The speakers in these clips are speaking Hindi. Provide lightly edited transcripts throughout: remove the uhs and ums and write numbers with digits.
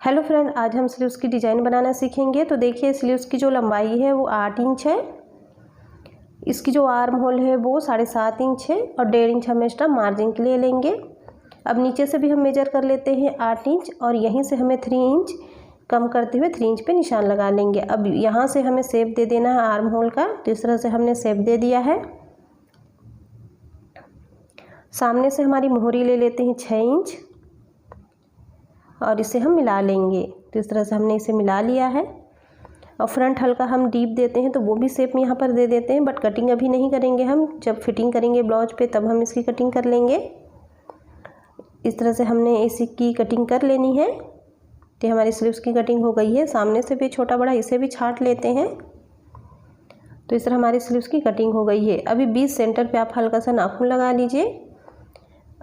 हेलो फ्रेंड, आज हम स्लीव्स की डिज़ाइन बनाना सीखेंगे। तो देखिए, स्लीव्स की जो लंबाई है वो 8 इंच है। इसकी जो आर्म होल है वो 7.5 इंच है और 1.5 इंच हम एक्स्ट्रा मार्जिन के लिए लेंगे। अब नीचे से भी हम मेजर कर लेते हैं 8 इंच और यहीं से हमें 3 इंच कम करते हुए 3 इंच पे निशान लगा लेंगे। अब यहाँ से हमें शेप दे देना है आर्म होल का। तो इस तरह से हमने शेप दे दिया है। सामने से हमारी मोहरी ले लेते हैं 6 इंच और इसे हम मिला लेंगे। तो इस तरह से हमने इसे मिला लिया है। और फ्रंट हल्का हम डीप देते हैं तो वो भी शेप यहाँ पर दे देते हैं, बट कटिंग अभी नहीं करेंगे। हम जब फिटिंग करेंगे ब्लाउज पे तब हम इसकी कटिंग कर लेंगे। इस तरह से हमने इसकी कटिंग कर लेनी है। तो हमारी स्लीव्स की कटिंग हो गई है। सामने से भी छोटा बड़ा इसे भी छांट लेते हैं। तो इस तरह हमारी स्लीव्स की कटिंग हो गई है। अभी बीच सेंटर पे आप हल्का सा नाखून लगा लीजिए।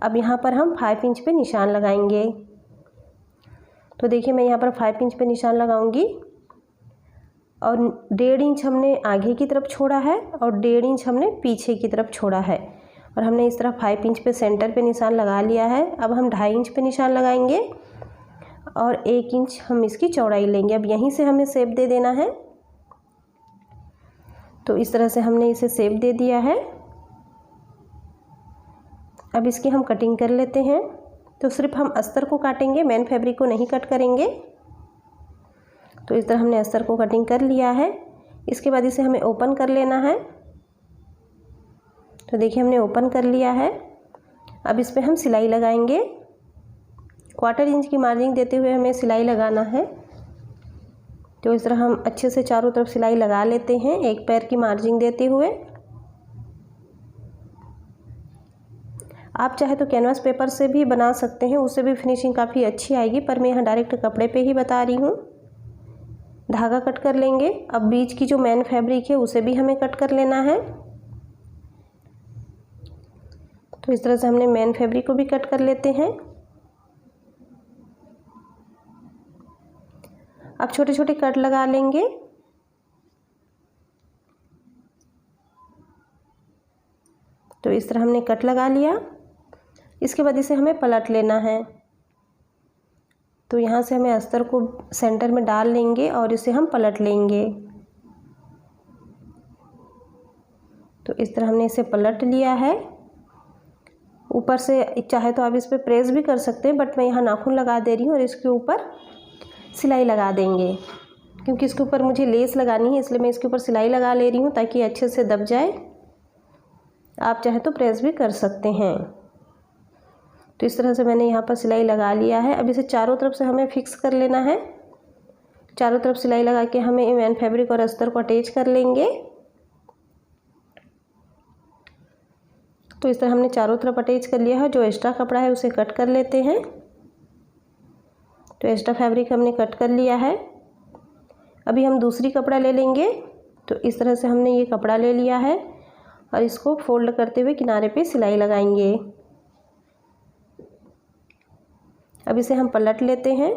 अब यहाँ पर हम 5 इंच पे निशान लगाएंगे। तो देखिए, मैं यहाँ पर 5 इंच पे निशान लगाऊंगी और 1.5 इंच हमने आगे की तरफ छोड़ा है और 1.5 इंच हमने पीछे की तरफ छोड़ा है। और हमने इस तरह 5 इंच पे सेंटर पे निशान लगा लिया है। अब हम 2.5 इंच पे निशान लगाएंगे और 1 इंच हम इसकी चौड़ाई लेंगे। अब यहीं से हमें शेप दे देना है। तो इस तरह से हमने इसे शेप दे दिया है। अब इसकी हम कटिंग कर लेते हैं। तो सिर्फ हम अस्तर को काटेंगे, मेन फैब्रिक को नहीं कट करेंगे। तो इस तरह हमने अस्तर को कटिंग कर लिया है। इसके बाद इसे हमें ओपन कर लेना है। तो देखिए, हमने ओपन कर लिया है। अब इस पर हम सिलाई लगाएंगे। 1/4 इंच की मार्जिन देते हुए हमें सिलाई लगाना है। तो इस तरह हम अच्छे से चारों तरफ सिलाई लगा लेते हैं, एक पैर की मार्जिन देते हुए। आप चाहे तो कैनवास पेपर से भी बना सकते हैं, उससे भी फिनिशिंग काफ़ी अच्छी आएगी, पर मैं यहाँ डायरेक्ट कपड़े पे ही बता रही हूँ। धागा कट कर लेंगे। अब बीच की जो मेन फैब्रिक है उसे भी हमें कट कर लेना है। तो इस तरह से हमने मेन फैब्रिक को भी कट कर लेते हैं। अब छोटे छोटे कट लगा लेंगे। तो इस तरह हमने कट लगा लिया। इसके बाद इसे हमें पलट लेना है। तो यहाँ से हमें अस्तर को सेंटर में डाल लेंगे और इसे हम पलट लेंगे। तो इस तरह हमने इसे पलट लिया है। ऊपर से चाहे तो आप इस पर प्रेस भी कर सकते हैं, बट मैं यहाँ नाखून लगा दे रही हूँ और इसके ऊपर सिलाई लगा देंगे। क्योंकि इसके ऊपर मुझे लेस लगानी है, इसलिए मैं इसके ऊपर सिलाई लगा ले रही हूँ ताकि अच्छे से दब जाए। आप चाहे तो प्रेस भी कर सकते हैं। तो इस तरह से मैंने यहाँ पर सिलाई लगा लिया है। अब इसे चारों तरफ से हमें फिक्स कर लेना है। चारों तरफ सिलाई लगा के हमें मेन फैब्रिक और अस्तर को अटैच कर लेंगे। तो इस तरह हमने चारों तरफ अटैच कर लिया है। जो एक्स्ट्रा कपड़ा है उसे कट कर लेते हैं। तो एक्स्ट्रा फैब्रिक हमने कट कर लिया है। अभी हम दूसरी कपड़ा ले लेंगे। तो इस तरह से हमने ये कपड़ा ले लिया है और इसको फोल्ड करते हुए किनारे पे सिलाई लगाएंगे। अब इसे हम पलट लेते हैं।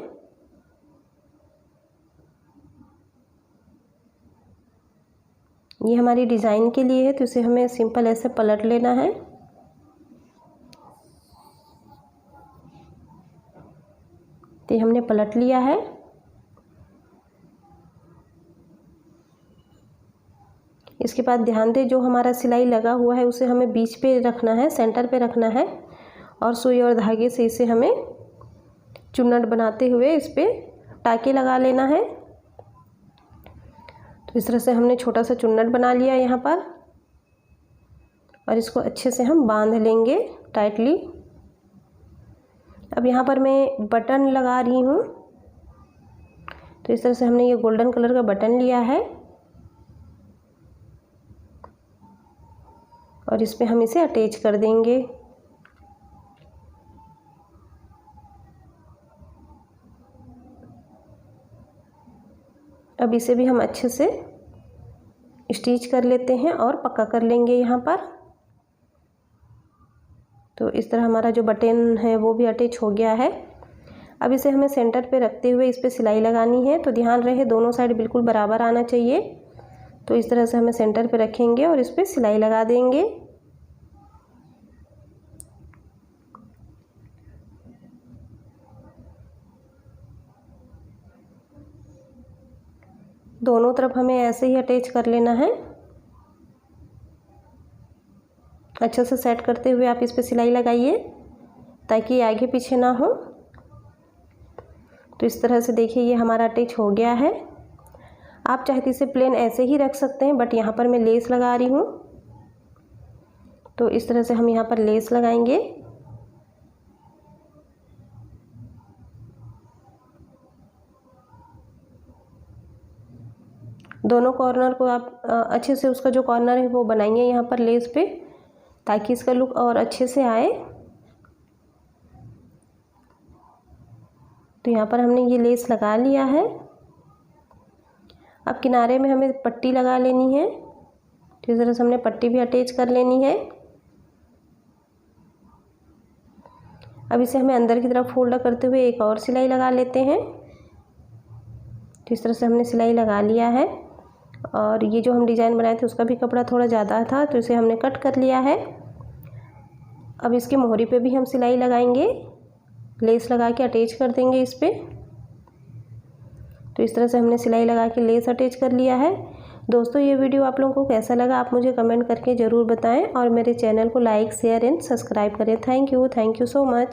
ये हमारी डिज़ाइन के लिए है, तो इसे हमें सिंपल ऐसे पलट लेना है। तो हमने पलट लिया है। इसके बाद ध्यान दें, जो हमारा सिलाई लगा हुआ है उसे हमें बीच पे रखना है, सेंटर पे रखना है और सुई और धागे से इसे हमें चुन्नट बनाते हुए इस पे टाके लगा लेना है। तो इस तरह से हमने छोटा सा चुन्नट बना लिया यहाँ पर और इसको अच्छे से हम बांध लेंगे टाइटली। अब यहाँ पर मैं बटन लगा रही हूँ। तो इस तरह से हमने ये गोल्डन कलर का बटन लिया है और इस पे हम इसे अटैच कर देंगे। अब इसे भी हम अच्छे से स्टिच कर लेते हैं और पक्का कर लेंगे यहाँ पर। तो इस तरह हमारा जो बटन है वो भी अटैच हो गया है। अब इसे हमें सेंटर पे रखते हुए इस पे सिलाई लगानी है। तो ध्यान रहे दोनों साइड बिल्कुल बराबर आना चाहिए। तो इस तरह से हमें सेंटर पे रखेंगे और इस पे सिलाई लगा देंगे। दोनों तरफ हमें ऐसे ही अटैच कर लेना है। अच्छे से सेट करते हुए आप इस पे सिलाई लगाइए ताकि आगे पीछे ना हो। तो इस तरह से देखिए ये हमारा अटैच हो गया है। आप चाहे तो इसे प्लेन ऐसे ही रख सकते हैं, बट यहाँ पर मैं लेस लगा रही हूँ। तो इस तरह से हम यहाँ पर लेस लगाएंगे। दोनों कॉर्नर को आप अच्छे से उसका जो कॉर्नर है वो बनाएंगे यहाँ पर लेस पे, ताकि इसका लुक और अच्छे से आए। तो यहाँ पर हमने ये लेस लगा लिया है। अब किनारे में हमें पट्टी लगा लेनी है। तो इस तरह से हमने पट्टी भी अटैच कर लेनी है। अब इसे हमें अंदर की तरफ फोल्ड करते हुए एक और सिलाई लगा लेते हैं। तो इस तरह से हमने सिलाई लगा लिया है। और ये जो हम डिज़ाइन बनाए थे उसका भी कपड़ा थोड़ा ज़्यादा था, तो इसे हमने कट कर लिया है। अब इसकी मोहरी पे भी हम सिलाई लगाएंगे, लेस लगा के अटैच कर देंगे इस पे। तो इस तरह से हमने सिलाई लगा के लेस अटैच कर लिया है। दोस्तों ये वीडियो आप लोगों को कैसा लगा आप मुझे कमेंट करके ज़रूर बताएं, और मेरे चैनल को लाइक शेयर एंड सब्सक्राइब करें। Thank you so much.